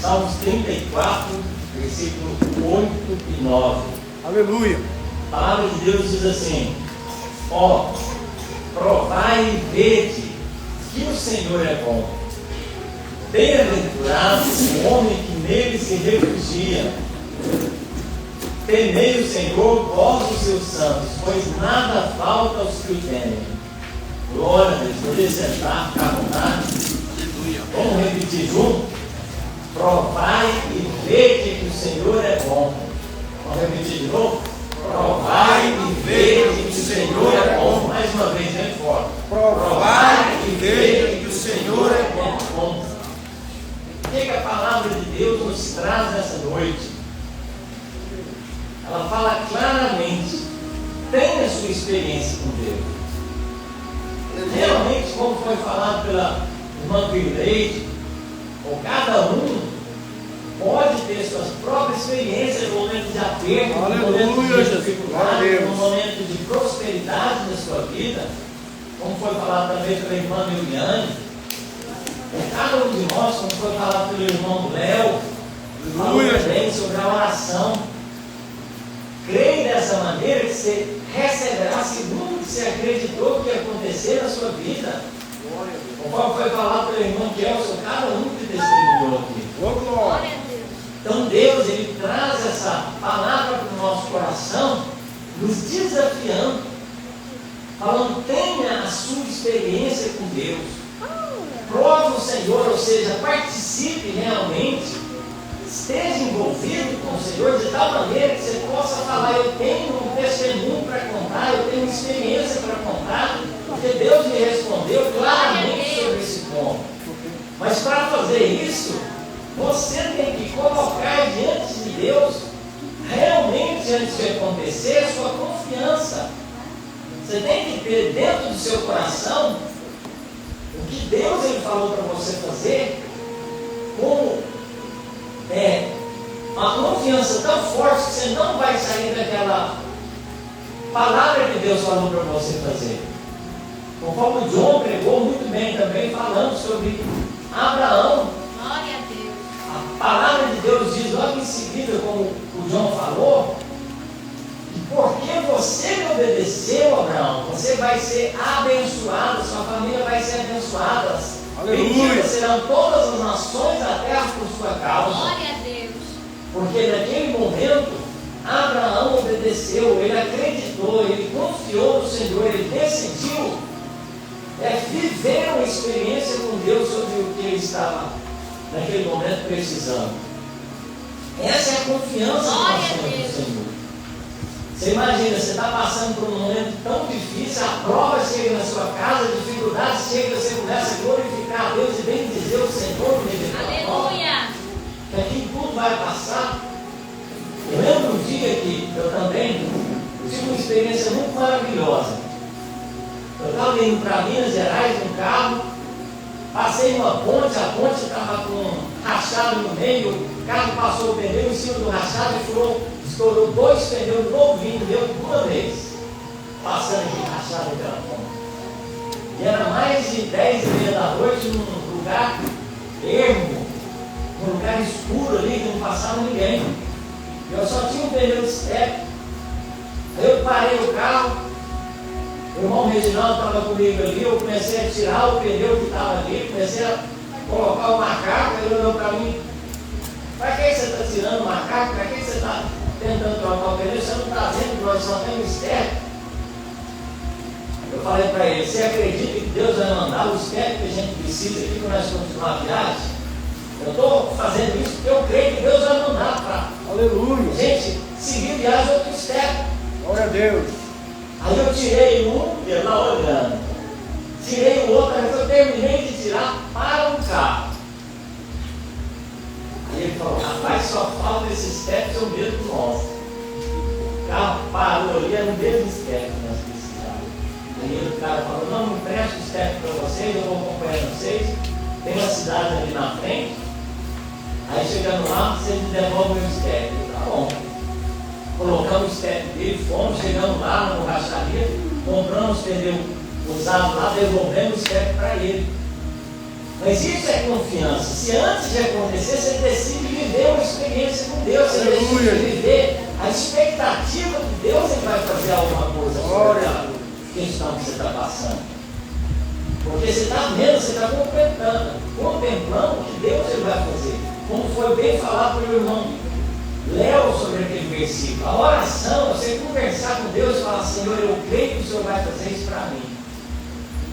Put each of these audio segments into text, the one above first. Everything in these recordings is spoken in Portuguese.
Salmos 34, versículo 8 e 9. Aleluia. A palavra de Deus diz assim: ó, provai e vede que o Senhor é bom. Bem-aventurado o homem que nele se refugia. Temei o Senhor, vós os seus santos, pois nada falta aos que o temem. Glória a Deus. Poder sentar, ficar à vontade. Vamos repetir junto? Provai e vede que o Senhor é bom. Vamos repetir de novo? Provai e vede que o Senhor é bom. Mais uma vez, bem forte. Provai e vede que o Senhor é bom. O que a palavra de Deus nos traz nessa noite? Ela fala claramente: tenha a sua experiência com Deus. Realmente, como foi falado pela irmã Leite, ou cada um pode ter suas próprias experiências no momento de aperto, no momento de dificuldade, no momento de prosperidade na sua vida, como foi falado também pela irmã Liliane. Cada um de nós, como foi falado pelo irmão Léo, falou também sobre a oração. Creia dessa maneira que você receberá segundo o que você acreditou que ia acontecer na sua vida. Conforme foi falado pelo irmão Kelson, cada um que testemunhou aqui. Então Deus, Ele traz essa palavra para o nosso coração, nos desafiando, falando: tenha a sua experiência com Deus. Prove o Senhor, ou seja, participe realmente, esteja envolvido com o Senhor de tal maneira que você possa falar: eu tenho um testemunho para contar, eu tenho uma experiência para contar, porque Deus me respondeu claramente sobre esse ponto. Mas para fazer isso, você tem que colocar diante de Deus, realmente, antes de acontecer, a sua confiança. Você tem que ter dentro do seu coração o que Deus Ele falou para você fazer, como uma confiança tão forte que você não vai sair daquela palavra que Deus falou para você fazer. Conforme o John pregou muito bem também, falando sobre Abraão. Glória a Deus. A palavra de Deus diz logo em seguida, como o John falou, que porque você me obedeceu, Abraão, você vai ser abençoado, sua família vai ser abençoada. Benditas serão todas as nações da terra por sua causa. Glória a Deus. Porque naquele momento, Abraão obedeceu, ele acreditou, ele confiou no Senhor, ele decidiu viver uma experiência com Deus sobre o que ele estava naquele momento precisando. Essa é a confiança que nós temos no Senhor. Você imagina, você está passando por um momento tão difícil, a prova chega na sua casa, a dificuldade chega, você começa a glorificar a Deus e bendizer o Senhor. Aleluia! Que aqui tudo vai passar. Eu lembro um dia que eu também tive uma experiência muito maravilhosa. Eu estava indo para Minas Gerais num carro, passei uma ponte, a ponte estava com um rachado no meio, o carro passou o pneu em cima do rachado e estourou 2 pneus novinhos, deu de uma vez, passando aqui rachado pela ponte. E era mais de 10h30 da noite, num lugar ermo, num lugar escuro ali, que não passava ninguém. Eu só tinha um pneu de step. Aí eu parei o carro. O irmão Reginaldo estava comigo ali, eu comecei a tirar o pneu que estava ali, comecei a colocar o macaco, ele olhou para mim: para que você está tirando o macaco? Para que você está tentando trocar o pneu? Você não está vendo que nós só temos step? Eu falei para ele: você acredita que Deus vai mandar o step que a gente precisa aqui para nós continuar a viagem? Eu estou fazendo isso porque eu creio que Deus vai mandar para gente seguir viagem outro step. Glória a Deus. Aí eu tirei um, ele lá olhando. Tirei o outro, aí eu terminei de tirar para o carro. Aí ele falou: rapaz, só falta esse step, é o mesmo nosso. O carro parou ali, era o mesmo step que nós precisávamos. Aí o cara falou: não, me empresto o step para vocês, eu vou acompanhar vocês. Tem uma cidade ali na frente. Aí chegando lá, vocês me devolvem o step. Tá bom. Colocamos o step dele, fomos, chegamos lá no racharia, compramos pneu usado lá, devolvemos o step para ele. Mas isso é confiança. Se antes de acontecer, você decide viver uma experiência com Deus, você decide viver a expectativa que Deus ele vai fazer alguma coisa sobre a questão que você está passando. Porque você está vendo, você está contemplando o que Deus ele vai fazer. Como foi bem falado pelo irmão Léo sobre aquele versículo. A oração é você conversar com Deus e falar: Senhor, eu creio que o Senhor vai fazer isso para mim.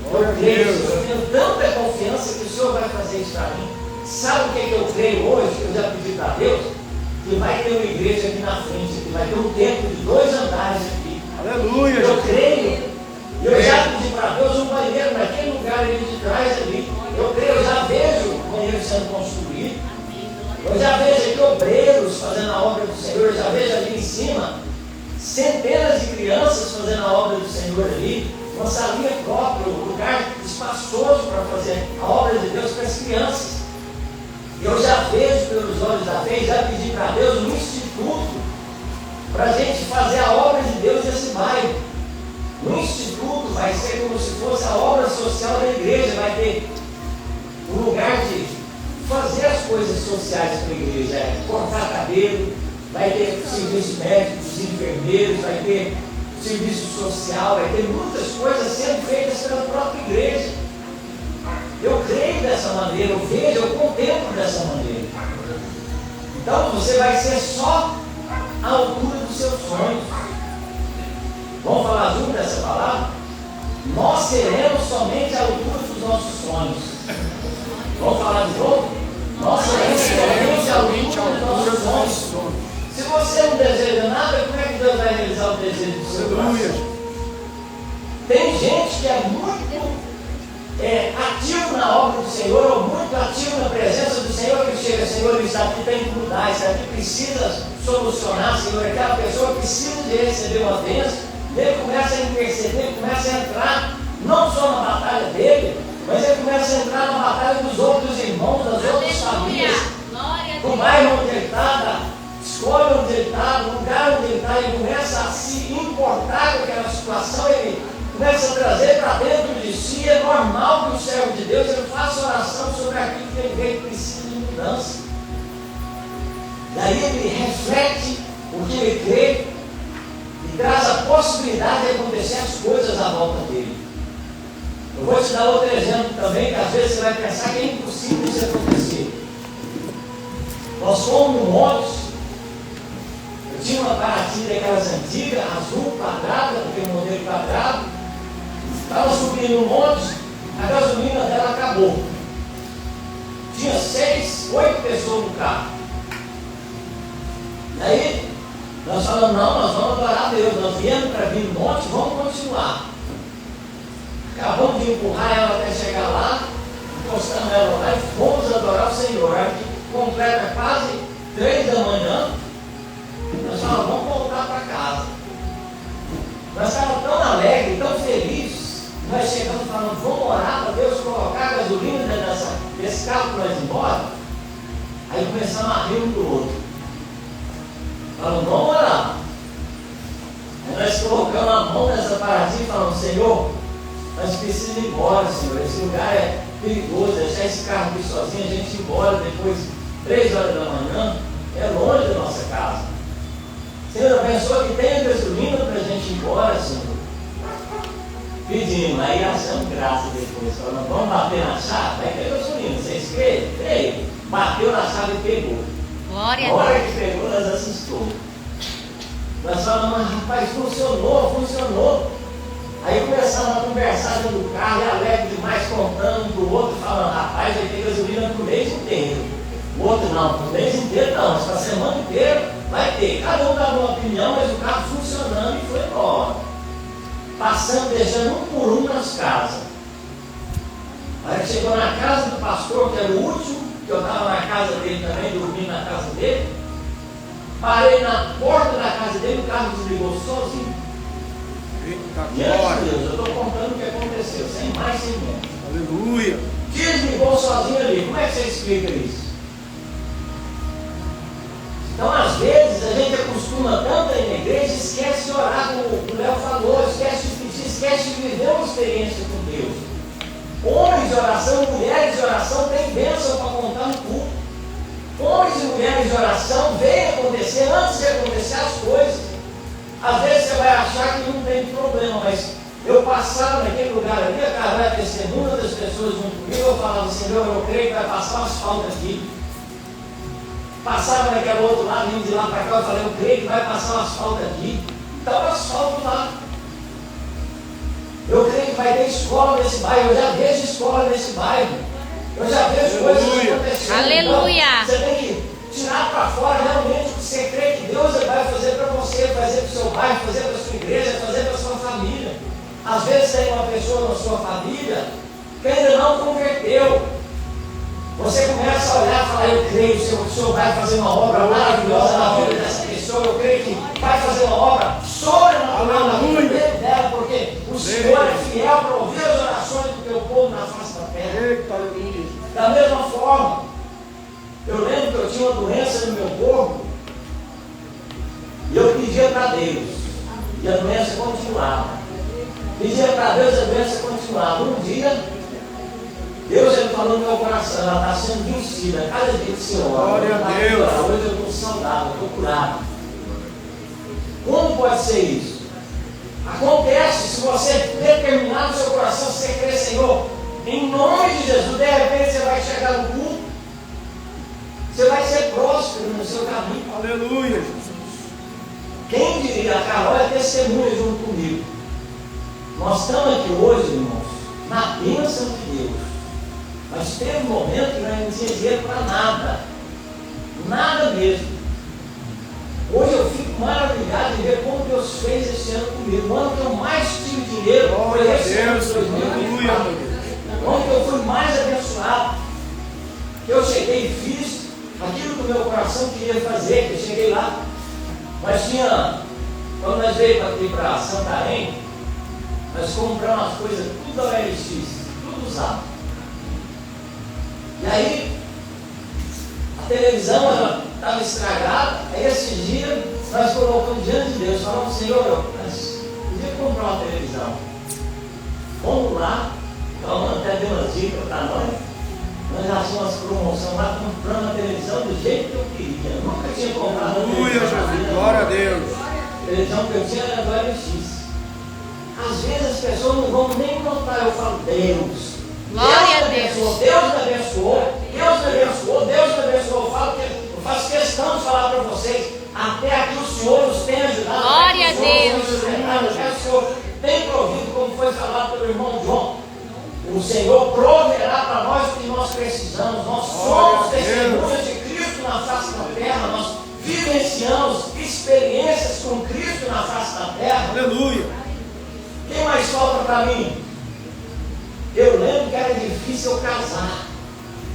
Eu creio, eu tenho tanta confiança que o Senhor vai fazer isso para mim. Sabe o que eu creio hoje, que eu já pedi para Deus? Que vai ter uma igreja aqui na frente, que vai ter um templo de 2 andares aqui. Aleluia! Eu creio. Eu já pedi para Deus um banheiro naquele lugar ali de trás ali. Eu creio, eu já vejo o banheiro sendo construído. Eu já vejo aqui obreiros fazendo a obra do Senhor. Eu já vejo ali em cima centenas de crianças fazendo a obra do Senhor ali. Uma salinha própria, um lugar espaçoso para fazer a obra de Deus para as crianças. Eu já vejo pelos olhos da fé, já pedi para Deus um instituto para a gente fazer a obra de Deus nesse bairro. No instituto vai ser como se fosse a obra social da igreja, vai ter um lugar de fazer as coisas sociais para a igreja, cortar cabelo, vai ter serviço médico, os enfermeiros, vai ter serviço social, vai ter muitas coisas sendo feitas pela própria igreja. Eu creio dessa maneira, eu vejo, eu contemplo dessa maneira. Então você vai ser só a altura dos seus sonhos. Vamos falar junto dessa palavra? Nós seremos somente a altura dos nossos sonhos. Vamos falar de novo? Nós seremos somente a altura dos nossos sonhos. Se você não deseja nada, como é que Deus vai realizar o desejo do seu coração? Tem gente que é muito ativo na obra do Senhor, ou muito ativo na presença do Senhor, que chega: Senhor, isso aqui tem que mudar, isso aqui precisa solucionar, Senhor. Aquela pessoa precisa de receber uma bênção. Ele começa a interceder, ele começa a entrar não só na batalha dele, mas ele começa a entrar na batalha dos outros irmãos, das outras famílias, do bairro onde ele está, da escola onde ele está, do lugar onde ele está. Ele começa a se importar com aquela situação, ele começa a trazer para dentro de si. É normal que o servo de Deus ele faça oração sobre aquilo que ele vê que precisa de mudança. Daí ele reflete o que ele crê e traz a possibilidade de acontecer as coisas à volta dele. Eu vou te dar outro exemplo também, que às vezes você vai pensar que é impossível isso acontecer. Nós fomos no monte. Eu tinha uma Paraty daquelas antigas, azul, quadrada, aquele modelo quadrado. Estava subindo no monte, a gasolina dela acabou. Tinha 6, 8 pessoas no carro. Daí nós falamos: não, nós vamos adorar a Deus, nós viemos para vir no monte, vamos continuar. Acabamos de empurrar ela até chegar lá, encostamos ela lá e fomos adorar o Senhor. Aí completa quase 3 da manhã, nós falamos: vamos voltar para casa. Nós estávamos tão alegres, tão felizes, nós chegamos e falamos: vamos orar para Deus colocar a gasolina dentro desse carro para nós ir embora. Aí começamos a rir um do outro. Falamos: vamos orar. Aí nós colocamos a mão nessa paradinha e falamos: Senhor, nós precisamos ir embora, Senhor. Esse lugar é perigoso, deixar esse carro aqui sozinho, a gente ir embora depois, 3 horas da manhã, é longe da nossa casa. Senhor, pensou que tem gasolina para a gente ir embora, Senhor? Pedimos, aí achamos graça depois. Falamos: vamos bater na chave? Vai ter gasolina, vocês creem? Creio. Bateu na chave e pegou. Glória A hora que pegou, nós assustou. Nós falamos: mas rapaz, funcionou. Aí começamos a conversar dentro do carro, e alegre demais, contando um para o outro, falando: rapaz, vai ter gasolina para o mês inteiro. O outro: não, para o mês inteiro não, mas para a semana inteira vai ter. Cada um dava uma opinião, mas o carro funcionando e foi embora. Passando, deixando um por um nas casas. Aí chegou na casa do pastor, que era o último, que eu estava na casa dele também, dormindo na casa dele. Parei na porta da casa dele, o carro desligou sozinho. Diante de Deus, eu estou contando o que aconteceu, sem mais, sem menos. Aleluia! Desligou sozinho ali. Como é que você explica isso? Então, às vezes, a gente acostuma tanto a ir na igreja, esquece de orar, como o Léo falou, esquece de pedir, esquece de viver uma experiência com Deus. Homens de oração e mulheres de oração têm bênção para contar no culto. Homens e mulheres de oração veem acontecer antes de acontecer as coisas. Às vezes você vai achar que não tem problema, mas eu passava naquele lugar ali, a Carla é testemunha das pessoas junto comigo, eu falava, Senhor, eu creio que vai passar o asfalto aqui. Passava naquele outro lado, indo de lá para cá, eu falei, eu creio que vai passar o asfalto aqui. Está o asfalto lá. Eu creio que vai ter escola nesse bairro, eu já vejo escola nesse bairro. Eu já vejo coisas acontecendo. Aleluia! Então, você tem que tirar para fora realmente o que você crê que Deus vai fazer para você, fazer para o seu bairro, fazer para a sua igreja, fazer para a sua família. Às vezes tem uma pessoa na sua família que ainda não converteu. Você começa a olhar e falar, eu creio que o Senhor vai fazer uma obra maravilhosa na vida dessa pessoa, eu creio que vai fazer uma obra sobrenatural na vida dela, porque o Senhor é fiel para ouvir as orações do teu povo na face da terra. Da mesma forma, eu lembro que eu tinha uma doença no meu corpo e eu pedia para Deus, e a doença continuava. Pedia para Deus e a doença continuava. Um dia, Deus ele falou no meu coração, ela está sendo vencida. Cada dia que você ora, glória a Deus. Hoje eu estou saudável, eu estou curado. Como pode ser isso? Acontece se você determinar no seu coração, se você crer, Senhor, em nome de Jesus, de repente você vai chegar no culto, você vai ser próspero no seu caminho. Aleluia, Jesus. Quem diria, a Carol é testemunha junto comigo. Nós estamos aqui hoje, irmãos, na bênção de Deus. Mas teve um momento que nós não tinha dinheiro para nada. Nada mesmo. Hoje eu fico maravilhado de ver como Deus fez esse ano comigo. O ano que eu mais tive dinheiro foi esse ano de 2024. O ano que eu fui mais abençoado. Eu cheguei e fiz aquilo que o meu coração queria fazer. Eu cheguei lá. Mas tinha, quando nós veio aqui para Santarém, nós compramos as coisas tudo da OLX, tudo usado. E aí, a televisão estava estragada. Aí esses dias nós colocamos diante de Deus, falamos, Senhor, nós podíamos comprar uma televisão. Vamos lá, então até deu umas dicas para nós. Nós achamos umas promoções lá, comprando a televisão do jeito que eu queria. Eu nunca tinha comprado uma televisão. Glória a Deus. A televisão que eu tinha era do OLX. Às vezes as pessoas não vão nem notar, eu falo, Deus. Glória a Deus. Deus me abençoou, Deus me abençoou, Deus me abençoou. Eu faço questão de falar para vocês, até aqui o Senhor nos tem ajudado. Glória a Deus. O Senhor tem provido, como foi falado pelo irmão João. O Senhor proverá para nós o que nós precisamos. Nós somos testemunhas de Cristo na face da terra. Nós vivenciamos experiências com Cristo na face da terra. Aleluia. Quem mais falta para mim? Eu lembro que era difícil eu casar.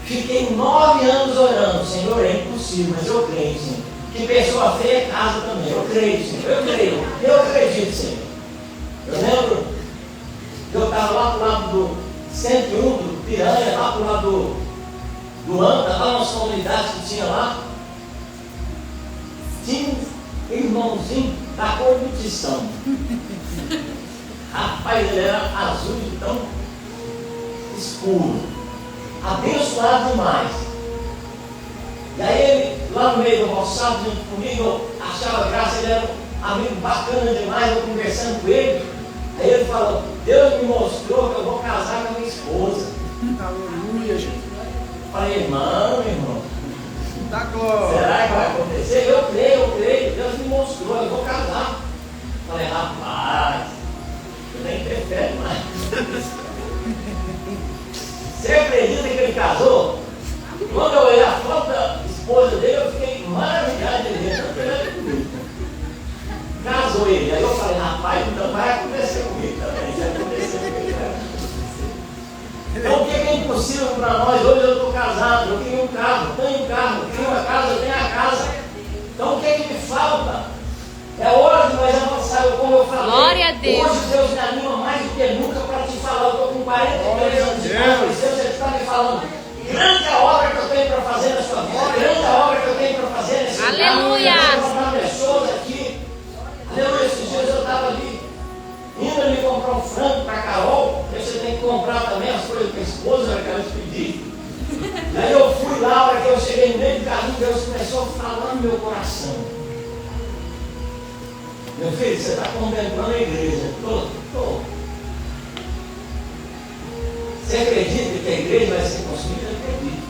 Fiquei 9 anos orando. Senhor, é impossível, mas eu creio, Senhor. Que pessoa feia casa também. Eu creio, Senhor. Eu creio. Eu acredito, Senhor. Eu lembro que eu estava lá para o lado do 101, do Piranha, lá para o lado do Anta, lá nas comunidades que tinha lá. Tinha um irmãozinho da cor do tição. Rapaz, ele era azul de tão escuro, abençoado demais. E aí ele, lá no meio do roçado, junto comigo, eu achava graça, ele era um amigo bacana demais, eu conversando com ele. Aí ele falou, Deus me mostrou que eu vou casar com a minha esposa. Aleluia, Jesus. Eu falei, irmão, Dá glória. será que vai acontecer? Eu creio, Deus me mostrou, eu vou casar. Eu falei, rapaz, eu nem tenho fé mais. Você acredita que ele casou? Quando eu olhei a foto da esposa dele, eu fiquei maravilhado de ver tanto ele era comigo. Casou ele. Aí eu falei, rapaz, então vai acontecer comigo também. Se acontecer comigo, vai acontecer. Então o que é impossível para nós? Hoje eu estou casado, eu tenho um carro, tenho uma casa, eu tenho a casa. Então o que me falta? É hora de nós avançar, como eu falei. Glória a Deus. Hoje Deus me anima mais do que nunca para te falar. Eu estou com 43 anos de idade, mas Deus está me falando. Grande a obra que eu tenho para fazer na sua vida. Grande a obra que eu tenho para fazer nesse lugar. Aleluia. Eu vou comprar pessoas aqui. Aleluia. Esses dias eu estava ali, indo ali comprar um frango para a Carol. Você tem que comprar comprar também as coisas que a esposa que ela te pediu. Aí eu fui lá, a hora que eu cheguei no meio do caminho, Deus começou a falar no meu coração. Meu filho, você está contemplando a igreja. Tô. Você acredita que a igreja vai ser construída? Eu acredito.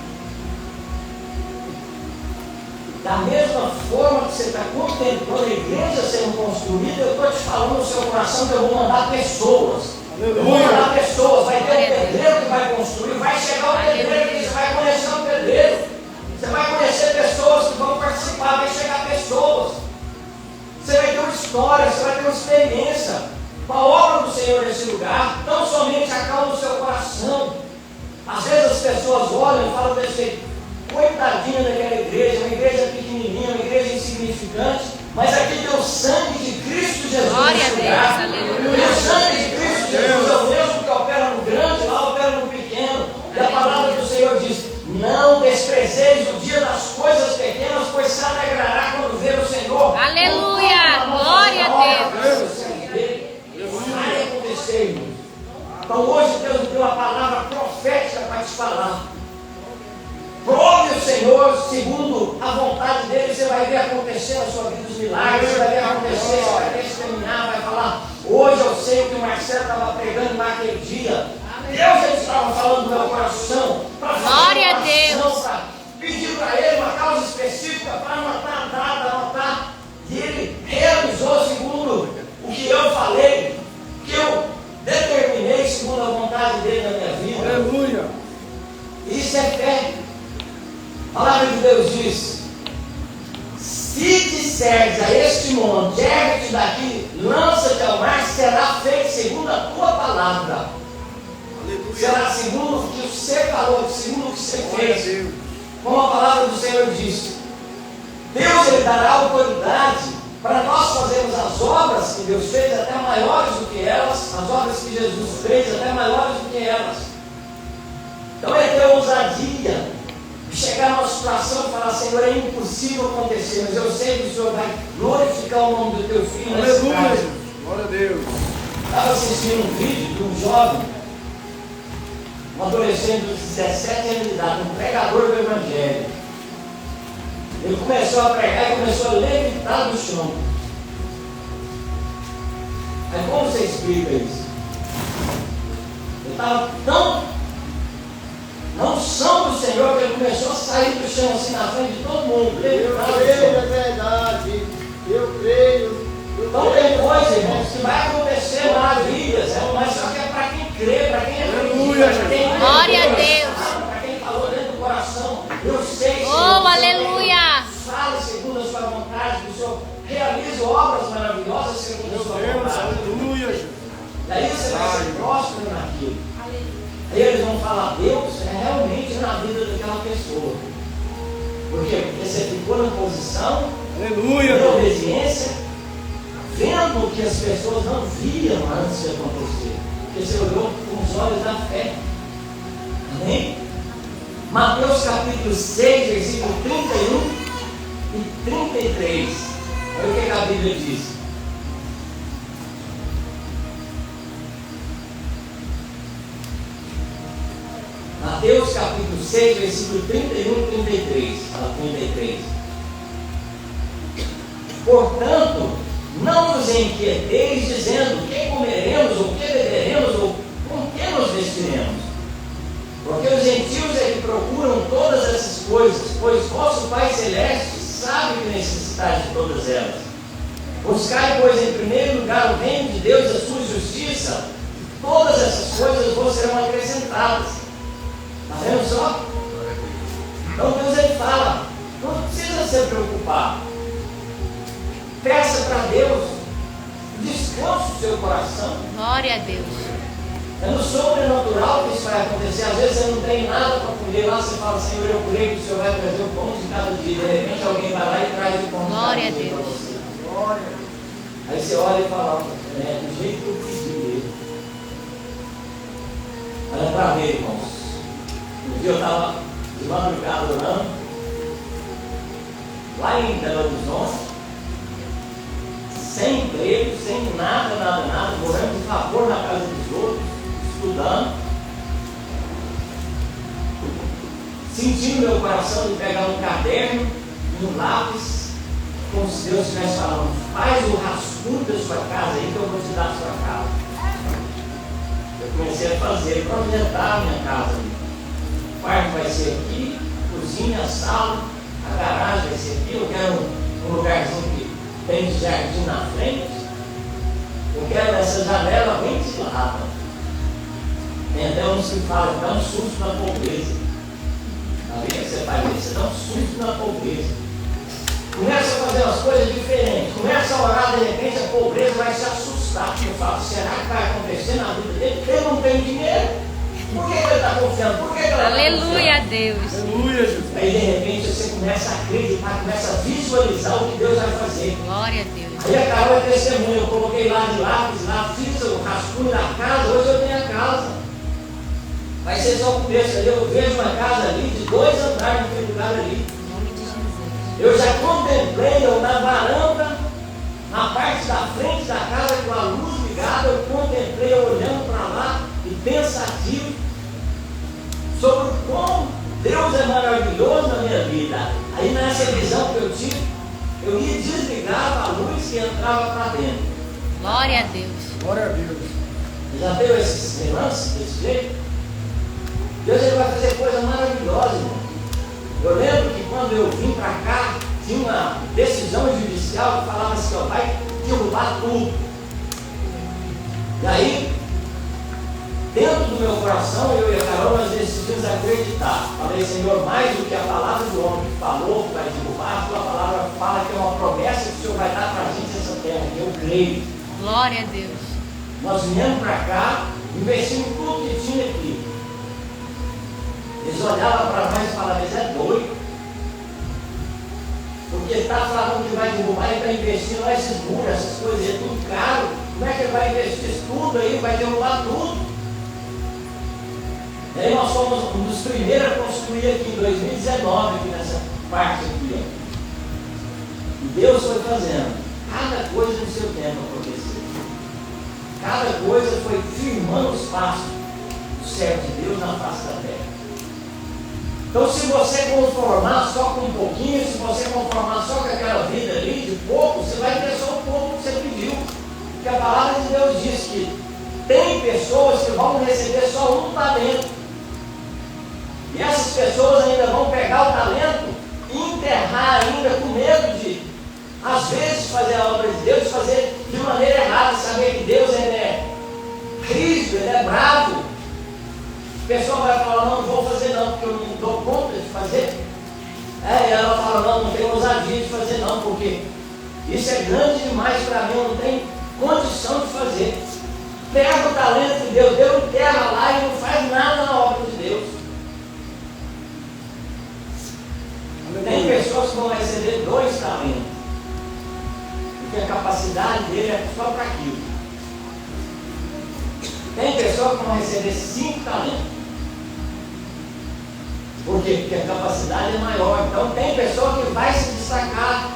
Da mesma forma que você está contemplando a igreja sendo construída, eu estou te falando no seu coração que eu vou mandar pessoas. Eu vou mandar pessoas, vai ter um pedreiro que vai construir, vai chegar o pedreiro e você vai conhecer o pedreiro. Você vai conhecer pessoas que vão participar, vai chegar pessoas. Você vai ter uma história, você vai ter uma experiência com a obra do Senhor nesse lugar, não somente acalma o seu coração. Às vezes as pessoas olham e falam assim, coitadinha daquela igreja, uma igreja pequenininha, uma igreja insignificante, mas aqui tem o sangue de Cristo Jesus. Glória a Deus, aleluia. O sangue de Cristo Jesus é o mesmo que opera no grande, lá opera no pequeno. E a palavra do Senhor diz, não desprezeis o dia das coisas pequenas, pois se alegrará quando ver o Senhor. Aleluia, glória a Deus. Vai acontecer, irmão. Então hoje Deus me deu uma palavra profética para te falar. Prove o Senhor segundo a vontade dele, você vai ver acontecer na sua vida os milagres, você vai ver acontecer, você vai testemunhar, vai falar, hoje eu sei o que o Marcelo estava pregando naquele dia. Deus estava falando do meu coração, para Glória a Deus, para pedir para ele uma causa específica, para anotar a data, anotar, e ele realizou segundo o que eu falei, que eu determinei segundo a vontade dele na minha vida. Aleluia. Isso é fé. A palavra de Deus diz, se disseres a este monte, ergue-te daqui, lança-te ao mar, será feito segundo a tua palavra. Aleluia. Será segundo o que você falou, segundo o que você fez. Como a palavra do Senhor diz, Deus ele dará autoridade para nós fazermos as obras que Deus fez, até maiores do que elas, as obras que Jesus fez, até maiores do que elas. Então é ter ousadia, chegar numa situação e falar, Senhor, é impossível acontecer, mas eu sei que o Senhor vai glorificar o nome do teu filho nesse caso. Glória a Deus. Estava assistindo um vídeo de um jovem, um adolescente de 17 anos de idade, um pregador do Evangelho. Ele começou a pregar e começou a levitar do chão. Aí como você explica isso? Ele estava tão na unção do Senhor que ele começou a sair do chão assim na frente de todo mundo. Eu creio, é verdade. Eu creio. Então tem coisa, irmãos, que vai acontecer maravilhas, mas só que é para quem crê, para quem acredita. Glória a Deus. Para quem falou dentro do coração, eu sei. Oh, aleluia. Fale segundo a sua vontade, que o Senhor realize obras maravilhosas segundo a sua vontade. Aleluia. E aí você vai ser próspero naquilo. Aí eles vão falar, Deus é realmente na vida daquela pessoa. Por quê? Porque você ficou na posição de obediência, vendo o que as pessoas não viam antes de acontecer. Porque você olhou com os olhos da fé. Amém? Mateus capítulo 6, versículo 31 e 33. Olha o que a Bíblia diz. Mateus capítulo 6, versículo 31 e 33. Portanto, não vos inquieteis dizendo que comeremos, ou que beberemos, ou com que nos vestiremos. Porque os gentios é que procuram todas essas coisas, pois vosso Pai Celeste sabe que necessitais de todas elas. Buscai, pois, em primeiro lugar o reino de Deus e a sua justiça, todas essas coisas vos serão acrescentadas. Está vendo só? Então Deus ele fala, não precisa se preocupar. Peça para Deus, descanse o seu coração. Glória a Deus. É no sobrenatural que isso vai acontecer. Às vezes você não tem nada para comer lá, você fala, Senhor, eu creio que o Senhor vai trazer o pão de cada dia. De repente alguém vai lá e traz o pão de cada dia para você. Glória. Aí você olha e fala, do jeito que eu pedi. Olha para ver, irmãos. Um dia eu estava de madrugada orando, lá em Belo Horizonte, sem emprego, sem nada, morando de favor na casa dos outros, estudando. senti no meu coração de pegar um caderno e um lápis, como se Deus estivesse falando: faz o rascunho da sua casa aí que eu vou te dar a sua casa. Eu comecei a fazer, projetar a minha casa ali. O quarto vai ser aqui, cozinha, sala, a garagem vai ser aqui. Eu quero um lugarzinho que tem jardim na frente. Eu quero essa janela ventilada. Tem até uns que falam: dá um susto na pobreza. Tá vendo? Você vai ver, você dá um susto na pobreza. Começa a fazer umas coisas diferentes. Começa a orar, de repente a pobreza vai se assustar. Porque eu falo: será que vai acontecer na vida dele? Ele não tem dinheiro. Por que ele está confiando? Por que ela está confiando? Aleluia, Deus. Aleluia, Jesus. Aí de repente você começa a acreditar, começa a visualizar o que Deus vai fazer. Glória a Deus. Aí a Carol é testemunha. Eu coloquei lá de lápis, lá, fiz o rascunho da casa. Hoje eu tenho a casa. Vai ser só o começo ali. Eu vejo uma casa ali de 2 andares naquele lugar ali. Em nome de Jesus. Eu já contemplei eu na varanda, na parte da frente da casa com a luz ligada. Eu contemplei eu olhando para lá e pensativo sobre como Deus é maravilhoso na minha vida. Aí nessa visão que eu tive, eu ia desligar a luz que entrava para dentro. Glória a Deus. Glória a Deus. Já teve esses lances desse jeito? Deus ele vai fazer coisa maravilhosa, irmão. Eu lembro que quando eu vim para cá, tinha uma decisão judicial que falava assim: ó, vai derrubar tudo. E aí, dentro do meu coração, eu e a Carol, nós decidimos acreditar. Falei: Senhor, mais do que a palavra do homem que falou que vai derrubar, a tua palavra fala que é uma promessa que o Senhor vai dar para a gente essa terra. E eu creio. Glória a Deus. Nós viemos para cá, investimos tudo que tinha aqui. Eles olhavam para nós e falavam: eles é doido. Porque ele está falando que vai derrubar, ele está investindo lá esses muros, essas coisas, é tudo caro. Como é que ele vai investir isso tudo aí, vai derrubar tudo? E aí nós fomos um dos primeiros a construir aqui em 2019, aqui nessa parte aqui. Ó. E Deus foi fazendo cada coisa no seu tempo acontecer. Cada coisa foi firmando os passos do servo de Deus na face da terra. Então, se você conformar só com um pouquinho, se você conformar só com aquela vida ali, de pouco, você vai ter só o pouco que você pediu. Porque a palavra de Deus diz que tem pessoas que vão receber só um talento. E essas pessoas ainda vão pegar o talento e enterrar ainda com medo de, às vezes, fazer a obra de Deus, fazer de maneira errada, saber que Deus ele é rígido, ele é bravo. A pessoa vai falar: não vou fazer não, porque eu não dou conta de fazer. E ela fala: não tenho ousadia de fazer não, porque isso é grande demais para mim, eu não tenho condição de fazer. Pega o talento de Deus, Deus enterra lá e não faz nada na obra de Deus. Tem pessoas que vão receber 2 talentos, porque a capacidade dele é só para aquilo. Tem pessoas que vão receber 5 talentos. Por quê? Porque a capacidade é maior. Então tem pessoa que vai se destacar.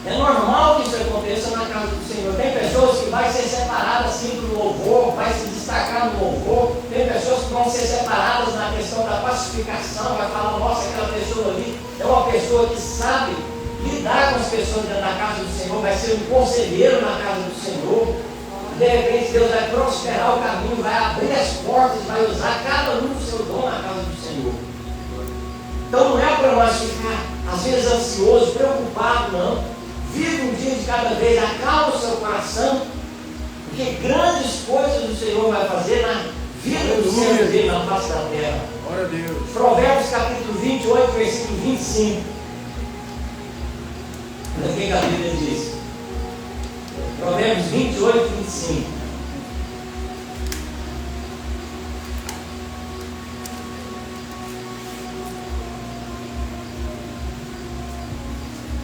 É normal que isso aconteça na casa do Senhor. Tem pessoas que vai ser separada assim do louvor, vai se destacar no louvor. Tem pessoas que vão ser separadas na questão da pacificação, vai falar: nossa, aquela pessoa ali é uma pessoa que sabe lidar com as pessoas dentro da casa do Senhor, vai ser um conselheiro na casa do Senhor. De repente Deus vai prosperar o caminho, vai abrir as portas, vai usar cada um do seu dom na casa do Senhor. Então não é para nós ficar às vezes ansioso, preocupado, não. Vive um dia de cada vez, acalma o seu coração, porque grandes coisas o Senhor vai fazer na vida do seu dele na face da terra. Glória a Deus. Provérbios capítulo 28, versículo 25. Olha o que a Bíblia diz. Provérbios 28, 25.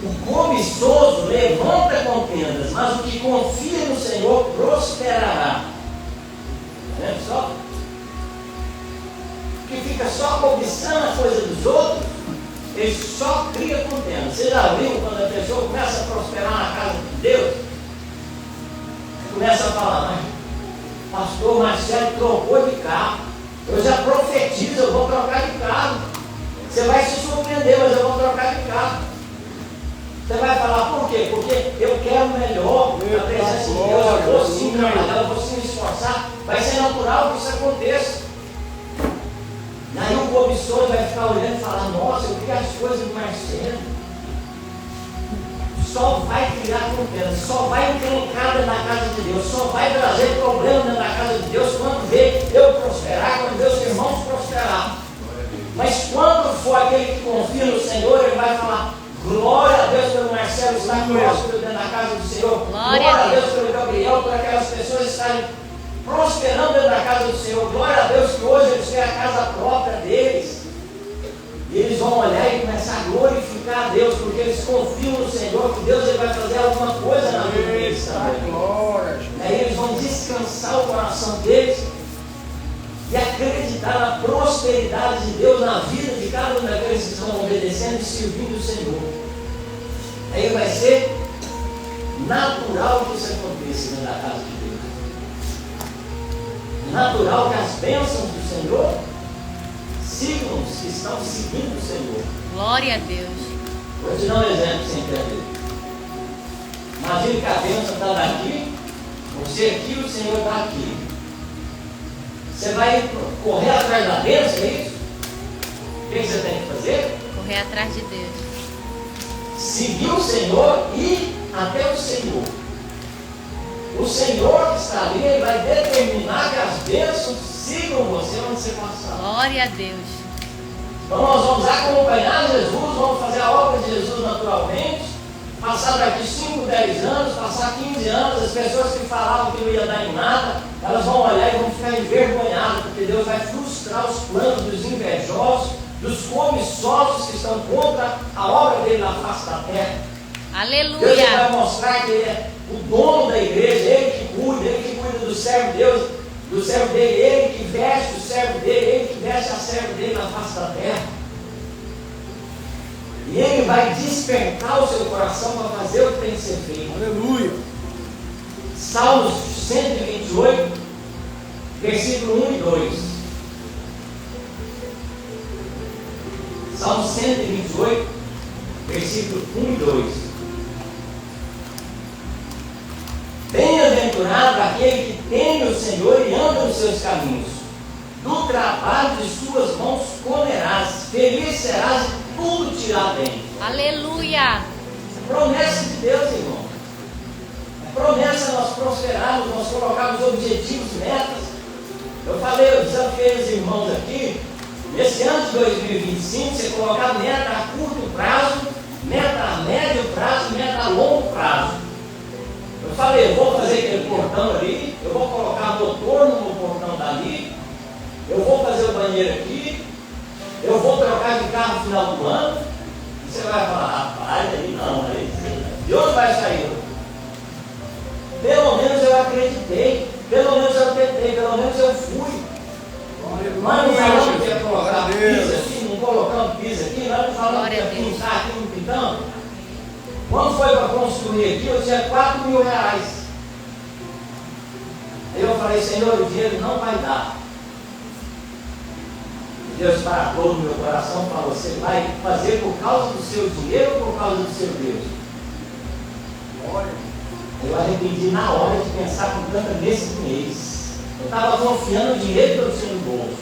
O cobiçoso levanta contendas, mas o que confia no Senhor prosperará. Está vendo só? O que fica só cobiçando a coisa dos outros, ele só cria contenda. Você já viu quando a pessoa começa a prosperar na casa de Deus? Começa a falar: mas pastor Marcelo trocou de carro, Eu já profetizo, eu vou trocar de carro. Você vai se surpreender, mas eu vou trocar de carro. Você vai falar por quê? Porque eu quero o melhor da presença de Deus. Eu vou sim trabalhar, eu vou sim me esforçar. Vai ser natural que isso aconteça. E aí o cobiçoso vai ficar olhando e falar: nossa, eu queria as coisas do Marcelo. Só vai criar contenda, só vai encrencar dentro da casa de Deus, só vai trazer problema dentro da casa de Deus quando vê eu prosperar, quando vê os irmãos prosperar. Mas quando for aquele que confia no Senhor, ele vai falar: glória a Deus pelo Marcelo estar próspero dentro da casa do Senhor. Glória a Deus pelo Gabriel, por aquelas pessoas estarem prosperando dentro da casa do Senhor. Glória a Deus que hoje eles têm a casa própria deles. E eles vão olhar e começar a glorificar a Deus, porque eles confiam no Senhor, que Deus ele vai fazer alguma coisa na vida deles também. E aí eles vão descansar o coração deles e acreditar na prosperidade de Deus na vida de cada um daqueles que estão obedecendo e servindo o Senhor. Aí vai ser natural que isso aconteça dentro da casa de Deus. É natural que as bênçãos do Senhor sigam os que estão seguindo o Senhor. Glória a Deus. Vou te dar um exemplo sem entender. Imagine que a bênção está daqui, você aqui e o Senhor está aqui. Você vai correr atrás da bênção, é isso? O que você tem que fazer? Correr atrás de Deus. Seguir o Senhor e até o Senhor. O Senhor que está ali, ele vai determinar que as bênçãos sigam você onde você passar. Glória a Deus. Então nós vamos acompanhar Jesus, vamos fazer a obra de Jesus naturalmente, passar daqui 5, 10 anos, passar 15 anos, as pessoas que falavam que não ia dar em nada, elas vão olhar e vão ficar envergonhadas, porque Deus vai frustrar os planos dos invejosos, dos cobiçosos que estão contra a obra dele na face da terra. Aleluia. Deus vai mostrar que ele é o dono da igreja, ele que cuida do servo de Deus, do servo dele, ele que veste o servo dele, ele que veste a serva dele na face da terra. E ele vai despertar o seu coração para fazer o que tem que ser feito. Aleluia. Salmos 128, versículo 1 e 2. Salmos 128, versículo 1 e 2. Bem-aventurado aquele que teme o Senhor e anda nos seus caminhos. Do trabalho de suas mãos comerás, feliz serás e tudo te irá bem. Aleluia. Promessa de Deus, irmão. É promessa nós prosperarmos, nós colocarmos objetivos, metas. Eu falei, eu desafiei os irmãos aqui, nesse ano de 2025, você colocar meta a curto prazo, meta a médio prazo, meta a longo prazo. Eu falei, eu vou fazer aquele portão ali, eu vou colocar motor no portão dali, eu vou fazer o banheiro aqui, eu vou trocar de carro no final do ano. E você vai falar: rapaz, aí não, aí de onde vai sair? Pelo menos eu acreditei, pelo menos eu tentei, pelo menos eu fui. Mas não falamos que ia colocar piso aqui, não colocamos piso aqui, nós não falamos que ia pintar aqui, não pintamos. Quando foi para construir aqui, eu tinha 4 mil reais. Aí eu falei: Senhor, o dinheiro não vai dar. Deus parou no meu coração para você vai fazer por causa do seu dinheiro ou por causa do seu Deus? Eu arrependi na hora de pensar com tanta mesquinhez. Eu estava confiando no dinheiro que eu tinha no bolso.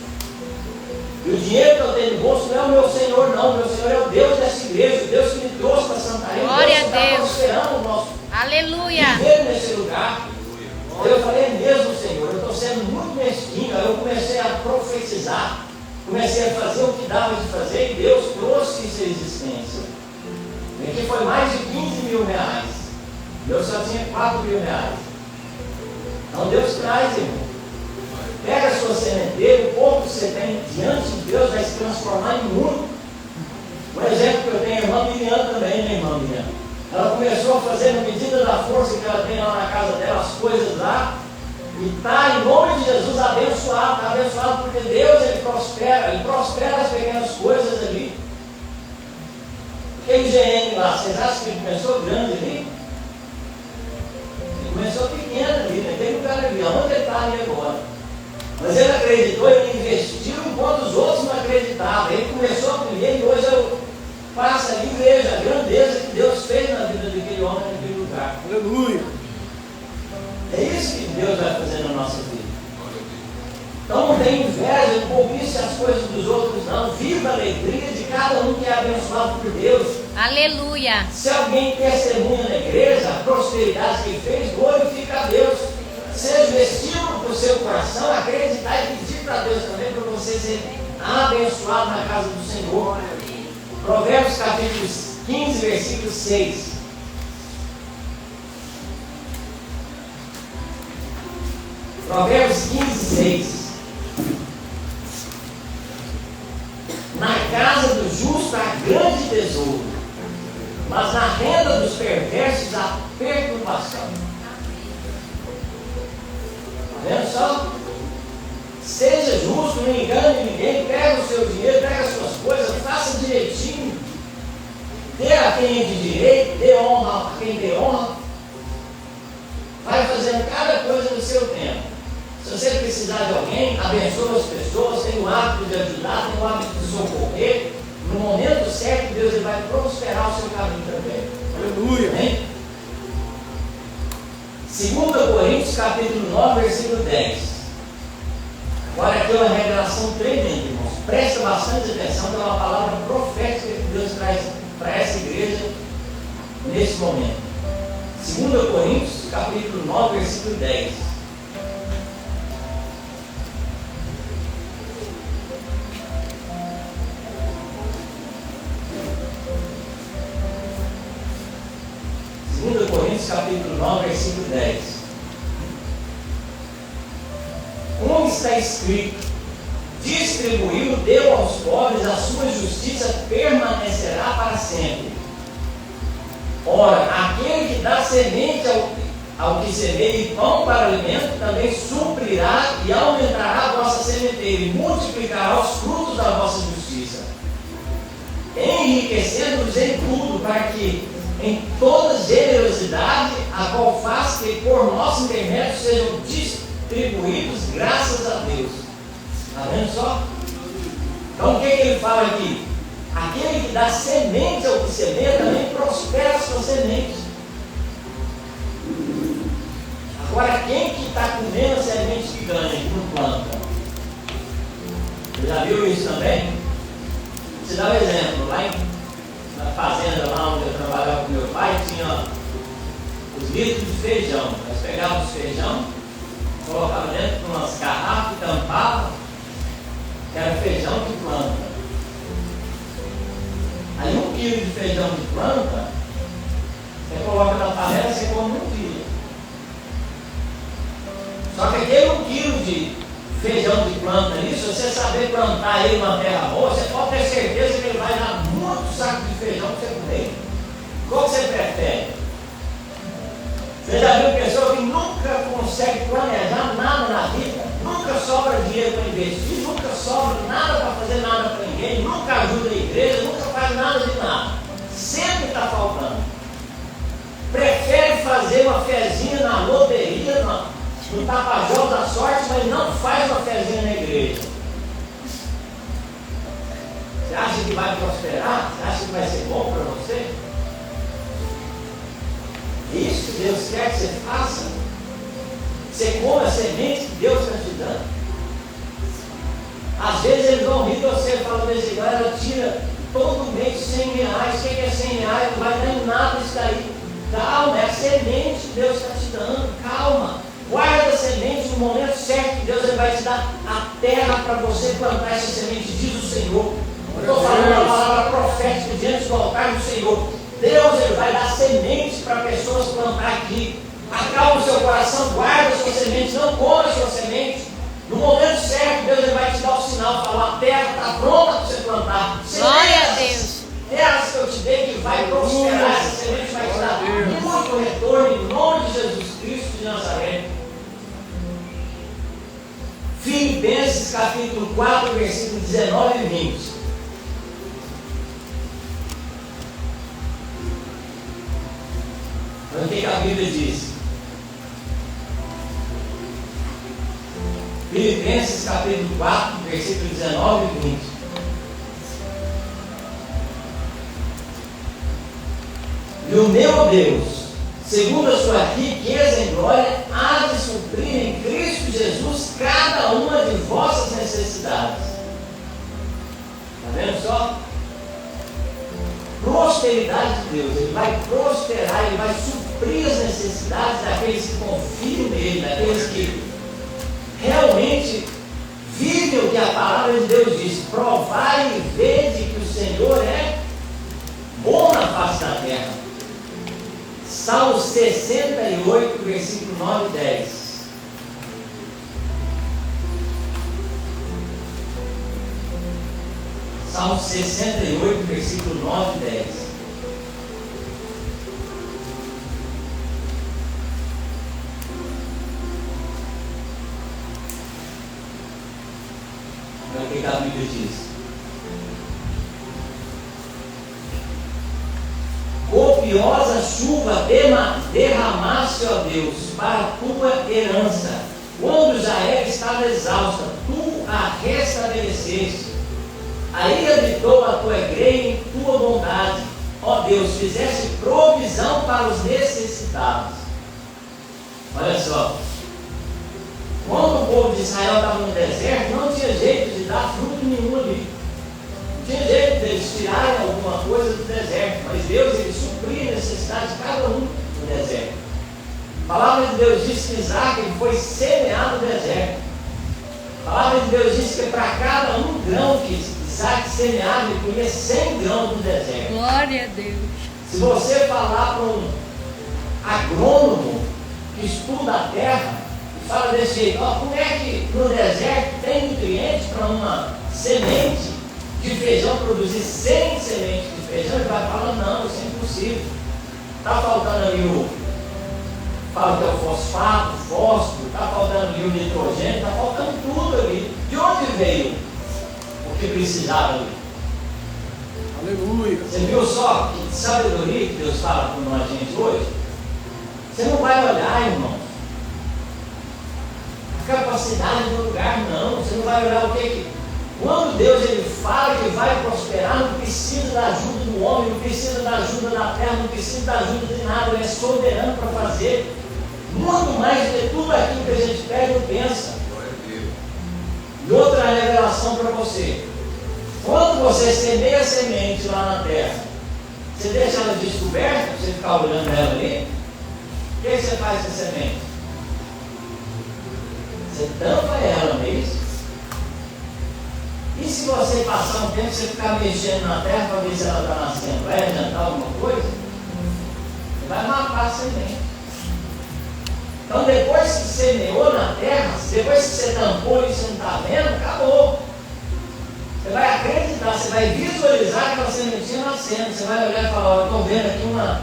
E o dinheiro que eu tenho no bolso não é o meu Senhor, não. O meu Senhor é o Deus dessa igreja, o Deus que me trouxe para Santarém. Glória a Deus que está prosperando o nosso viver nesse lugar. Eu falei: é mesmo, Senhor, eu estou sendo muito mesquinho. Aí eu comecei a profetizar. Comecei a fazer o que dava de fazer e Deus trouxe isso à existência. E aqui foi mais de 15 mil reais. Eu só tinha 4 mil reais. Então Deus traz, irmão. Pega a sua sementeira, o pouco que você tem diante de Deus vai se transformar em muito. Um exemplo que eu tenho, a irmã Miriam também, minha irmã Miriam. Ela começou a fazer, na medida da força que ela tem lá na casa dela, as coisas lá. E está, em nome de Jesus, abençoado. Está abençoado porque Deus, Ele prospera as pequenas coisas ali. Aquele GM lá, vocês acham que ele começou grande ali? Ele começou pequeno ali, naquele lugar ali. Onde ele está ali agora? Mas ele acreditou, ele investiu enquanto os outros não acreditavam. Ele começou primeiro e hoje eu passo ali e vejo a grandeza que Deus fez na vida daquele homem naquele lugar. Aleluia. É isso que Deus vai fazer na nossa vida. Então não tem inveja, não cobice as coisas dos outros, não. Viva a alegria de cada um que é abençoado por Deus. Aleluia. Se alguém testemunha na igreja a prosperidade que ele fez, glorifica a Deus. Seja o estímulo para o seu coração, acreditar e pedir para Deus também, para você ser abençoado na casa do Senhor. Provérbios capítulo 15, versículo 6. Provérbios 15, 6. Na casa do justo há grande tesouro, mas na renda dos perversos há perturbação. Está vendo só? Seja justo, não engane ninguém, pega o seu dinheiro, pega as suas coisas, faça direitinho. Dê a quem é de direito, dê honra a quem dê honra. Vai fazendo cada coisa no seu tempo. Se você precisar de alguém, abençoa as pessoas, tem o hábito de ajudar, tem o hábito de socorrer. No momento certo, Deus ele vai prosperar o seu caminho também. Aleluia. Amém? 2 Coríntios capítulo 9, versículo 10. Agora aqui é uma revelação tremenda, irmãos. Presta bastante atenção, que é uma palavra profética que Deus traz para essa igreja nesse momento. 2 Coríntios capítulo 9, versículo 10. Capítulo 9, versículo 10. Como está escrito: distribuiu, deu aos pobres, a sua justiça permanecerá para sempre. Ora, aquele que dá semente ao que semeia e pão para alimento, também suprirá e aumentará a vossa sementeira e multiplicará os frutos da vossa justiça, enriquecendo-vos em tudo, para que em toda generosidade, a qual faz que por nosso intermédio sejam distribuídos graças a Deus. Está vendo só? Então o que ele fala aqui? Aquele que dá semente ao que semeia também prospera as suas sementes. Agora quem que está comendo a semente que ganha, que não planta? Você já viu isso também? Você dá um exemplo, lá na fazenda lá onde eu trabalhava com meu pai, tinha os litros de feijão. Nós pegávamos feijão, colocava dentro de umas garrafas e tampava, que era feijão de planta. Aí 1 quilo de feijão de planta, você coloca na panela e você come 1 quilo. Só que aquele 1 quilo de feijão de planta ali, se você saber plantar ele numa terra boa, você pode ter certeza que ele vai dar muito saco de feijão para você comer. Qual você prefere? Você já viu pessoa que nunca consegue planejar nada na vida, nunca sobra dinheiro para investir, nunca sobra nada para fazer nada para ninguém, nunca ajuda a igreja, nunca faz nada de nada, sempre está faltando. Prefere fazer uma fezinha na loteria, no tapajós da sorte, mas não faz uma fezinha na igreja. Você acha que vai prosperar? Você acha que vai ser bom para você? Isso que Deus quer que você faça. Você come a semente que Deus está te dando. Às vezes eles vão rir de você falando assim: ela tira todo mês 100 reais. O que é 100 reais? Não vai dar em nada isso daí. Calma, é a semente que Deus está te dando. Calma. Guarda a semente no momento certo que Deus ele vai te dar a terra para você plantar essa semente, diz o Senhor. Eu estou falando a palavra profética diante do altar do Senhor. Deus ele vai dar sementes para pessoas plantar aqui. Acalma o seu coração, guarda a sua semente, não coma a sua semente. No momento certo, Deus ele vai te dar o sinal, falar: a terra está pronta para você plantar. Glória a Deus. Terras que eu te dei que vai prosperar, essa semente vai te dar muito retorno em nome de Jesus Cristo de Nazaré. Filipenses capítulo 4, versículo 19 e 20. Olha o que a Bíblia diz. Filipenses capítulo 4, versículo 19 e 20. E o meu Deus, segundo a sua riqueza em glória, há de suprir em Cristo Jesus cada uma de vossas necessidades. Está vendo só? Prosperidade de Deus. Ele vai prosperar, Ele vai suprir as necessidades daqueles que confiam nele, daqueles que realmente vivem o que a palavra de Deus diz. Provai e vede que o Senhor é bom na face da terra. Salmo 68, versículo 9 e 10. Salmo 68, versículo 9 e 10. Olha o que a Bíblia diz. Copiosa chuva derramaste, ó Deus, para a tua herança. Quando Israel estava exausta, tu a restabeleceste. Aí habitou a tua igreja em tua bondade. Ó Deus, fizeste provisão para os necessitados. Olha só. Quando o povo de Israel estava no deserto, não tinha jeito de dar fruto nenhum ali. Não tinha jeito de eles tirarem alguma coisa do deserto. Mas Deus, Ele supria a necessidade de cada um no deserto. A palavra de Deus diz que Isaac foi semeado no deserto. A palavra de Deus diz que para cada um grão que Isaac semeava, ele colhia 100 grãos no deserto. Glória a Deus. Se você falar para um agrônomo que estuda a terra, e fala desse jeito, ó, como é que no deserto tem nutrientes para uma semente de feijão produzir 100 sementes de feijão? Ele vai falar, não, isso é impossível. Está faltando ali fala que é o fosfato, o fósforo, está faltando ali o nitrogênio, está faltando tudo ali. De onde veio o que precisava ali? Aleluia. Você viu só que sabedoria que Deus fala com a gente hoje? Você não vai olhar, irmão, a capacidade do lugar, não. Você não vai olhar o que. Quando Deus ele fala que vai prosperar, não precisa da ajuda do homem, não precisa da ajuda da terra, não precisa da ajuda de nada. Ele é soberano para fazer muito mais do que tudo aquilo que a gente pede ou pensa. E outra revelação para você. Quando você semeia a semente lá na terra, você deixa ela descoberta, você ficar olhando ela ali, o que você faz com a semente? Você tampa ela mesmo. E se você passar um tempo, você ficar mexendo na terra para ver se ela está nascendo, vai adiantar alguma coisa? Você vai matar a semente. Então depois que semeou na terra, depois que você tampou e você não está vendo, acabou. Você vai acreditar, você vai visualizar aquela sementinha nascendo. Você vai olhar e falar, eu estou vendo aqui uma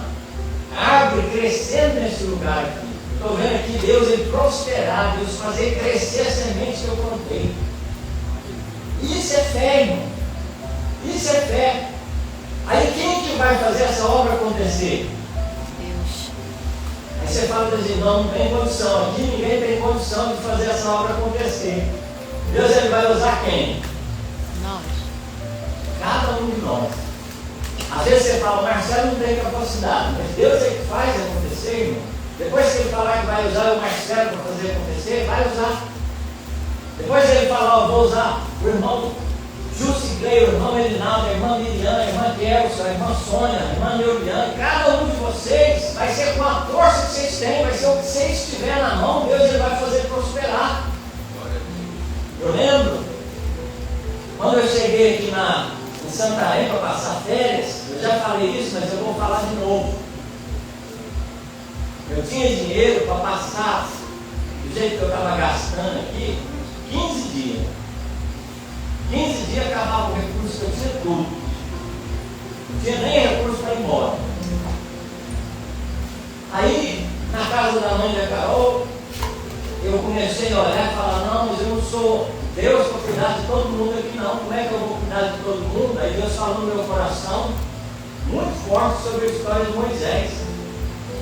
árvore crescendo nesse lugar aqui. Estou vendo aqui Deus ele prosperar, Deus fazer crescer a semente que eu plantei. Isso é fé, irmão. Isso é fé. Aí quem que vai fazer essa obra acontecer? Deus. Aí você fala assim, não tem condição. Aqui ninguém tem condição de fazer essa obra acontecer. Deus ele vai usar quem? Nós. Cada um de nós. Às vezes você fala, Marcelo não tem capacidade, mas Deus é que faz acontecer, irmão. Depois que ele falar que vai usar o Marcelo para fazer acontecer, vai usar. Depois ele falar, vou usar o irmão Jussi Clay, o irmão Elinaldo, a irmã Miriam, a irmã Kelson, a irmã Sônia, a irmã Neuriane, cada um de vocês vai ser com a força que vocês têm, vai ser o que vocês tiverem na mão, Deus ele vai fazer prosperar. Eu lembro, quando eu cheguei aqui em Santarém para passar férias, eu já falei isso, mas eu vou falar de novo. Eu tinha dinheiro para passar, do jeito que eu estava gastando aqui, 15 dias. 15 dias acabava o recurso que eu tinha tudo. Não tinha nem recurso para ir embora. Aí, na casa da mãe da Carol, eu comecei a olhar e falar, não, mas eu não sou Deus para cuidar de todo mundo aqui não. Como é que eu vou cuidar de todo mundo? Aí Deus falou no meu coração, muito forte sobre a história de Moisés.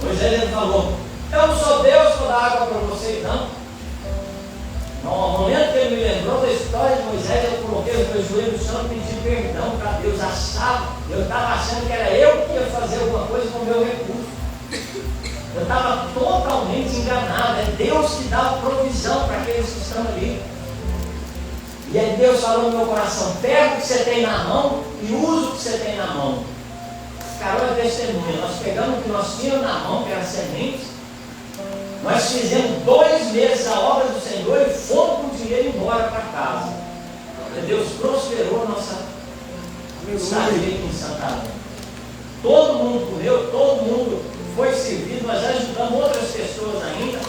Moisés ele falou, eu não sou Deus para dar água para vocês não. No momento que ele me lembrou da história de Moisés, eu coloquei os meus joelhos no chão e pedi perdão para Deus. Eu estava achando que era eu que ia fazer alguma coisa com o meu recurso. Eu estava totalmente enganado. É Deus que dá provisão para aqueles que estão ali. E aí Deus falou no meu coração: pega o que você tem na mão e usa o que você tem na mão. Carol é testemunha. Nós pegamos o que nós tínhamos na mão, que era semente. Nós fizemos 2 meses a obra do Senhor e fomos com o dinheiro embora para casa. Deus prosperou a nossa estadia aqui em Santarém. Todo mundo comeu, todo mundo foi servido. Nós ajudamos outras pessoas ainda.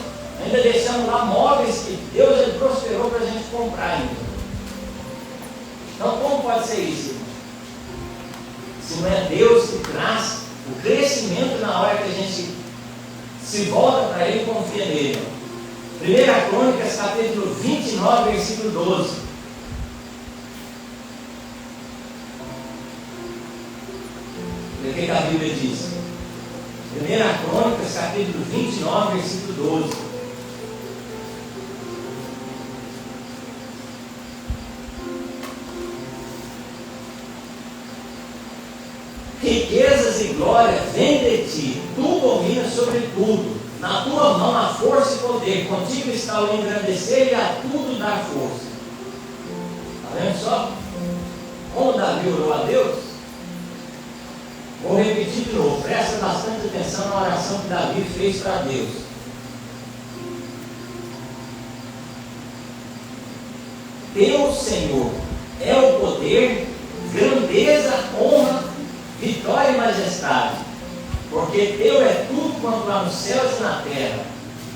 Ainda deixamos lá móveis que Deus ele prosperou para a gente comprar ainda. Então, como pode ser isso, irmão? Se não é Deus que traz o crescimento na hora que a gente se volta para Ele e confia nele. 1 Crônicas, capítulo 29, versículo 12. O que a Bíblia diz? 1 Crônicas, capítulo 29, versículo 12. Riquezas e glória vêm de ti, tu dominas sobre tudo, na tua mão há força e poder, contigo está o engrandecer e a tudo dar força. Está vendo só? Como Davi orou a Deus? Vou repetir de novo, presta bastante atenção na oração que Davi fez para Deus. Teu, Senhor, é o poder, grandeza, honra, vitória e majestade, porque teu é tudo quanto há nos céus e na terra.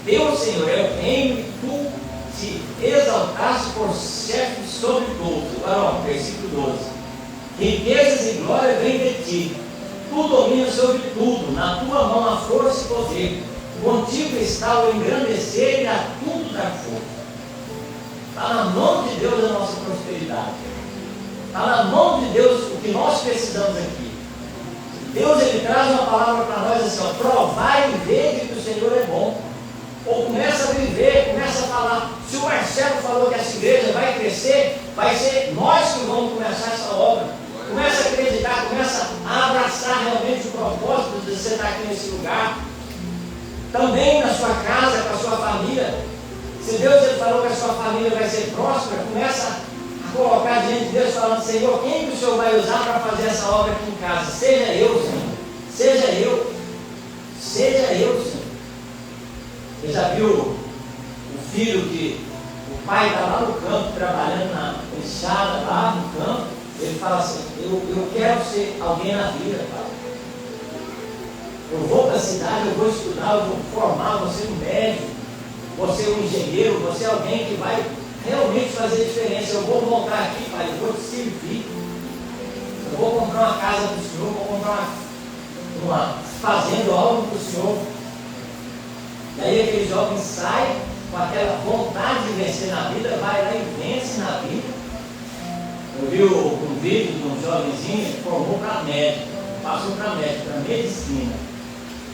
Teu, Senhor, é o reino e tu te exaltaste por chefe sobre todos. Agora, versículo 12. Riquezas e glória vêm de ti, tu dominas sobre tudo, na tua mão há força e poder, contigo está o engrandecer e a tudo dar força. Está na mão de Deus a nossa prosperidade, está na mão de Deus o que nós precisamos aqui. Deus ele traz uma palavra para nós assim: ó, provai e vede que o Senhor é bom. Ou começa a viver, começa a falar. Se o Marcelo falou que essa igreja vai crescer, vai ser nós que vamos começar essa obra. Começa a acreditar, começa a abraçar realmente o propósito de você estar aqui nesse lugar. Também na sua casa, com a sua família. Se Deus ele falou que a sua família vai ser próspera, começa a colocar diante de Deus, falando: Senhor, quem que o Senhor vai usar para fazer essa obra aqui em casa? Seja eu, Senhor. Seja eu. Seja eu, Senhor. Você já viu o filho que o pai está lá no campo, trabalhando na enxada, lá no campo? Ele fala assim: eu quero ser alguém na vida, pai. Eu vou para a cidade, eu vou estudar, eu vou formar, vou ser um médico, vou ser um engenheiro, vou ser alguém que vai realmente fazer diferença. Eu vou voltar aqui, pai, eu vou te servir. Eu vou comprar uma casa para o Senhor, vou comprar uma fazenda, algo para o Senhor. E aí aquele jovem sai com aquela vontade de vencer na vida, vai lá e vence na vida. Eu vi um vídeo de um jovenzinho que formou para médico, passou para médico, para medicina.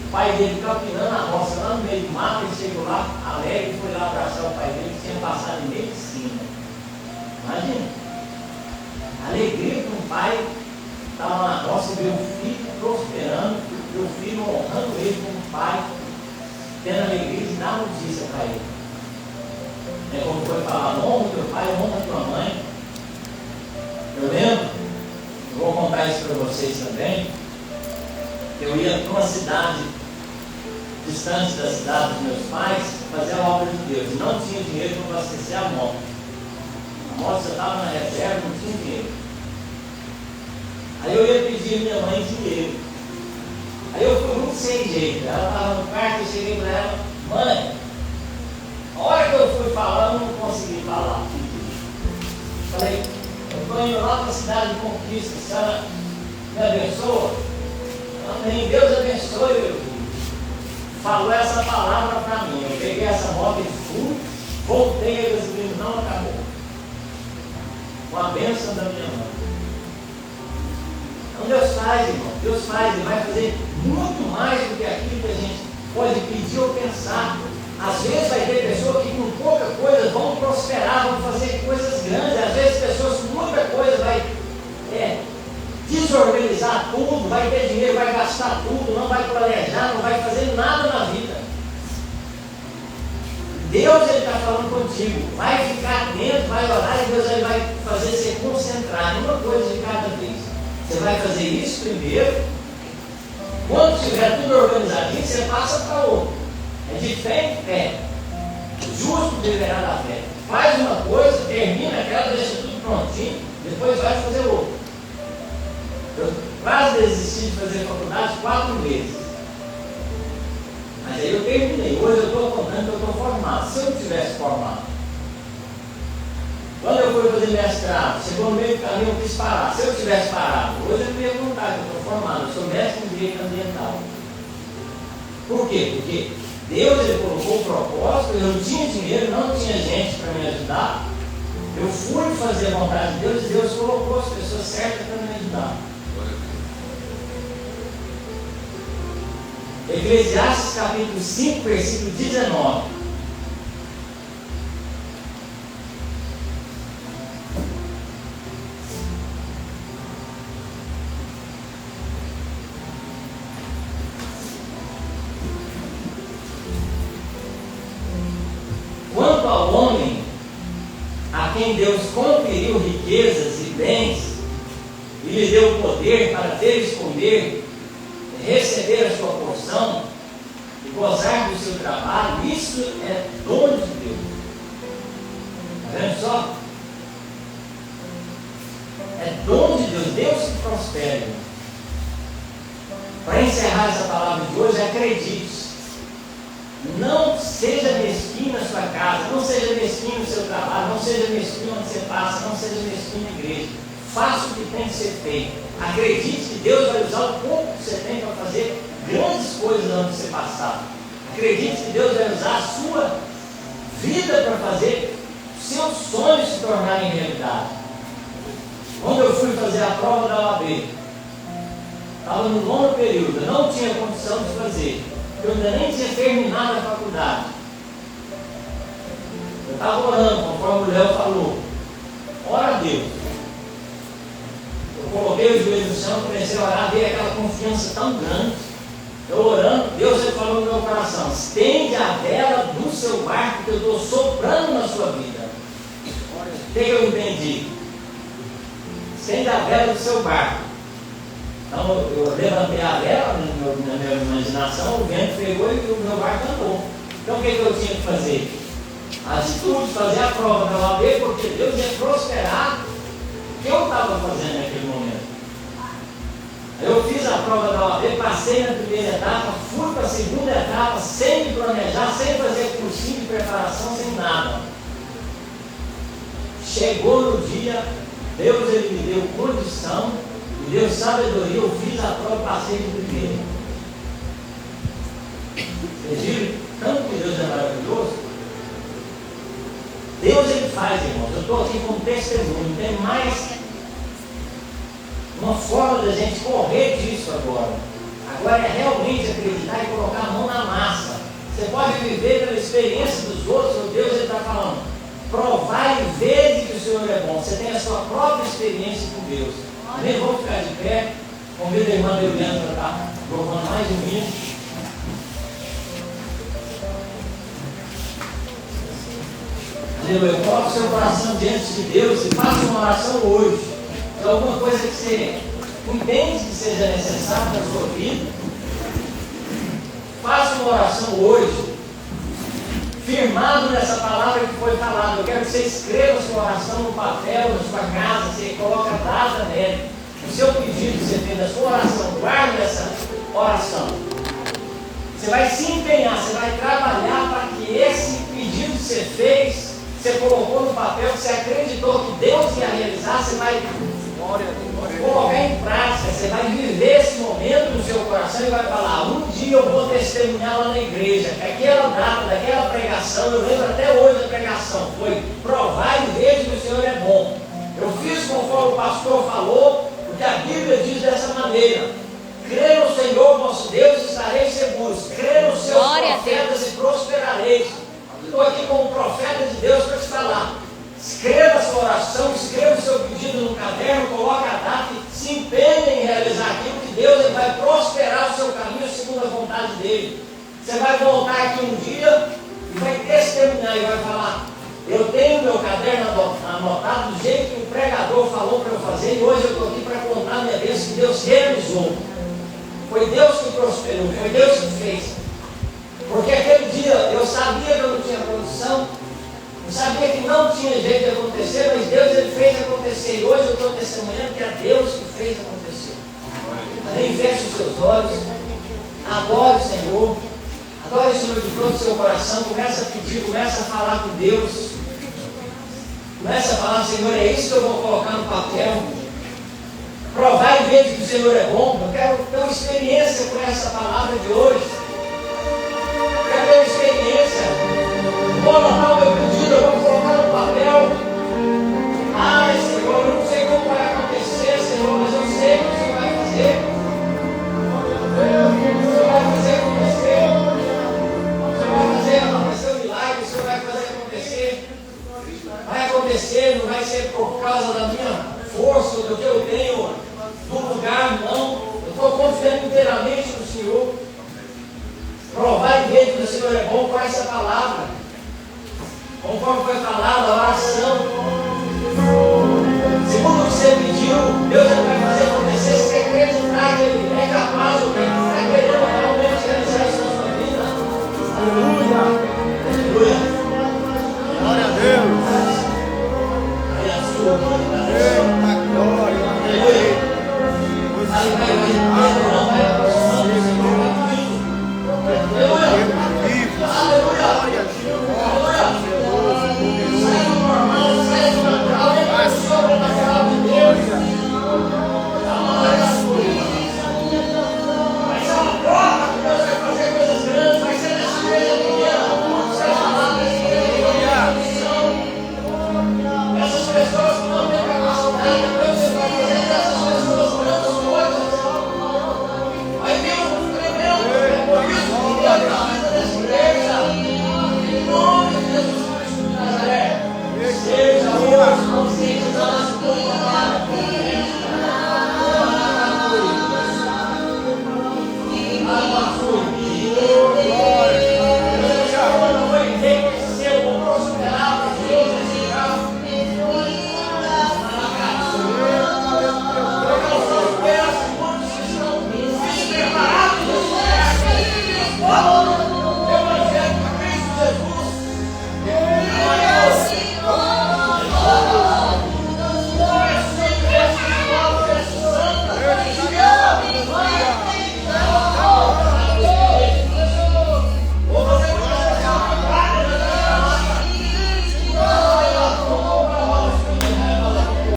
O pai dele capinando a roça lá no meio do mato, ele chegou lá alegre, foi lá abraçar o pai dele, que tinha passado em medicina. Imagina, a alegria que um pai estava na roça e viu o filho prosperando, viu o filho honrando ele como pai, tendo alegria de dar notícia para ele. É como foi falar: honra teu pai, honra tua mãe. Eu lembro, eu vou contar isso para vocês também. Eu ia para uma cidade distante da cidade dos meus pais fazer a obra de Deus, e não tinha dinheiro para abastecer a moto. A moto já estava na reserva, não tinha dinheiro. Aí eu ia pedir minha mãe dinheiro. Aí eu fui muito sem jeito. Ela estava no quarto, eu cheguei para ela: mãe, a hora que eu fui falar, eu não consegui falar. Falei: eu estou indo lá para a cidade de Conquista, a senhora me abençoa? Amém, Deus abençoe, meu filho. Falou essa palavra para mim. Eu peguei essa moto e fui, voltei, e eles viram: não acabou. Com a bênção da minha mãe. Então Deus faz, irmão. Deus faz, Ele vai fazer muito mais do que aquilo que a gente pode pedir ou pensar. Às vezes vai ter pessoa que com pouca coisa vão prosperar, vão fazer coisas grandes. Às vezes pessoas com muita coisa vai desorganizar tudo, vai ter dinheiro, vai gastar tudo, não vai planejar, não vai fazer nada na vida. Deus está falando contigo, vai ficar atento, vai orar e Deus ele vai fazer você concentrar em uma coisa de cada vez. Você vai fazer isso primeiro, quando tiver tudo organizadinho, você passa para outro. É de fé em fé. O justo viverá da fé. Faz uma coisa, termina aquela, deixa tudo prontinho, depois vai fazer outra. Eu quase desisti de fazer faculdade 4 vezes. Mas aí eu terminei. Hoje eu estou contando que eu estou formado. Se eu não tivesse formado, quando eu fui fazer mestrado, chegou no meio do caminho, eu quis parar. Se eu tivesse parado, hoje eu não ia contar que eu estou formado. Eu sou mestre em direito ambiental. Por quê? Porque Deus ele colocou o propósito, eu não tinha dinheiro, não tinha gente para me ajudar. Eu fui fazer a vontade de Deus e Deus colocou as pessoas certas para me ajudar. Eclesiastes capítulo 5, versículo 19. Quanto ao homem, a quem Deus conferiu riquezas e bens, e lhe deu o poder para ter e esconder, receber a sua porção e gozar do seu trabalho, isso é dom de Deus. Está vendo só? É dom de Deus, Deus que prospera. Para encerrar essa palavra de hoje, acredite, não seja mesquinho na sua casa, não seja mesquinho no seu trabalho, não seja mesquinho onde você passa, não seja mesquinho na igreja. Faça o que tem que ser feito. Acredite que Deus vai usar o pouco que você tem para fazer grandes coisas onde você passar. Acredite que Deus vai usar a sua vida para fazer seus sonhos se tornarem realidade. Quando eu fui fazer a prova da OAB, estava no 9º período, eu não tinha condição de fazer, eu ainda nem tinha terminado a faculdade. Eu estava orando, conforme o Léo falou. Ora a Deus. Eu coloquei os joelhos no chão, comecei a orar, veio aquela confiança tão grande. Eu orando, Deus ele falou no meu coração: estende a vela do seu barco que eu estou soprando na sua vida. O que eu entendi? Estende a vela do seu barco. Então eu levantei a vela na minha imaginação, o vento pegou e o meu barco andou. Então o que eu tinha que fazer? A atitude de fazer a prova da OAB, porque Deus ia prosperar o que eu estava fazendo naquele momento. Eu fiz a prova da OAB, passei na primeira etapa, fui para a segunda etapa, sem me planejar, sem fazer cursinho de preparação, sem nada. Chegou no dia, Deus ele me deu condição, me deu sabedoria, eu fiz a prova e passei de primeira. Vocês viram? Tanto que Deus é maravilhoso. Deus ele faz, irmãos. Eu estou aqui como testemunho. Tem mais uma forma da gente correr disso agora. Agora é realmente acreditar e colocar a mão na massa. Você pode viver pela experiência dos outros, ou Deus ele está falando. Provar e ver que o Senhor é bom. Você tem a sua própria experiência com Deus. Amém? Vamos ficar de pé. Convido a irmã Leiliane para estar louvando mais um hino. Aleluia. Coloque o seu coração diante de Deus e faça uma oração hoje. Se alguma coisa que você entende que seja necessária na sua vida, faça uma oração hoje, firmado nessa palavra que foi falada. Eu quero que você escreva a sua oração no papel, na sua casa, você coloca a data nele. O seu pedido que você fez na sua oração, guarde essa oração. Você vai se empenhar, você vai trabalhar para que esse pedido que você fez, você colocou no papel, você acreditou que Deus ia realizar, você vai colocar em prática, você vai viver esse momento no seu coração e vai falar: um dia eu vou testemunhar lá na igreja, que aquela data, daquela pregação, eu lembro até hoje da pregação, foi provar e ver que o Senhor é bom. Eu fiz conforme o pastor falou, porque a Bíblia diz dessa maneira: crê no Senhor vosso Deus e estareis seguros, crê nos seus profetas e prosperareis. Estou aqui como profeta de Deus para te vontade dele. Você vai voltar aqui um dia e vai testemunhar e vai falar: eu tenho meu caderno anotado do jeito que o pregador falou para eu fazer, e hoje eu estou aqui para contar a minha bênção que Deus realizou. Foi Deus que prosperou, foi Deus que fez. Porque aquele dia eu sabia que eu não tinha condição, eu sabia que não tinha jeito de acontecer, mas Deus ele fez acontecer. E hoje eu estou testemunhando que é Deus que fez acontecer. Amém? Feche os seus olhos, adore o Senhor, adore o Senhor de todo o seu coração, começa a pedir, começa a falar com Deus, começa a falar: Senhor, é isso que eu vou colocar no papel. Provar e ver que o Senhor é bom. Eu quero ter uma experiência com essa palavra de hoje. Eu quero ter uma experiência. Vou anotar o meu pedido, eu vou colocar no papel. Ai, Senhor, eu não sei como vai acontecer, Senhor, mas eu sei que o Senhor vai fazer. O Senhor vai fazer acontecer. O Senhor vai fazer acontecer o milagre, o Senhor vai fazer acontecer. Vai acontecer, não vai ser por causa da minha força, do que eu tenho, do lugar, não. Eu estou confiando inteiramente no Senhor. Provar e ver que o Senhor é bom com essa palavra. Conforme foi falado, a oração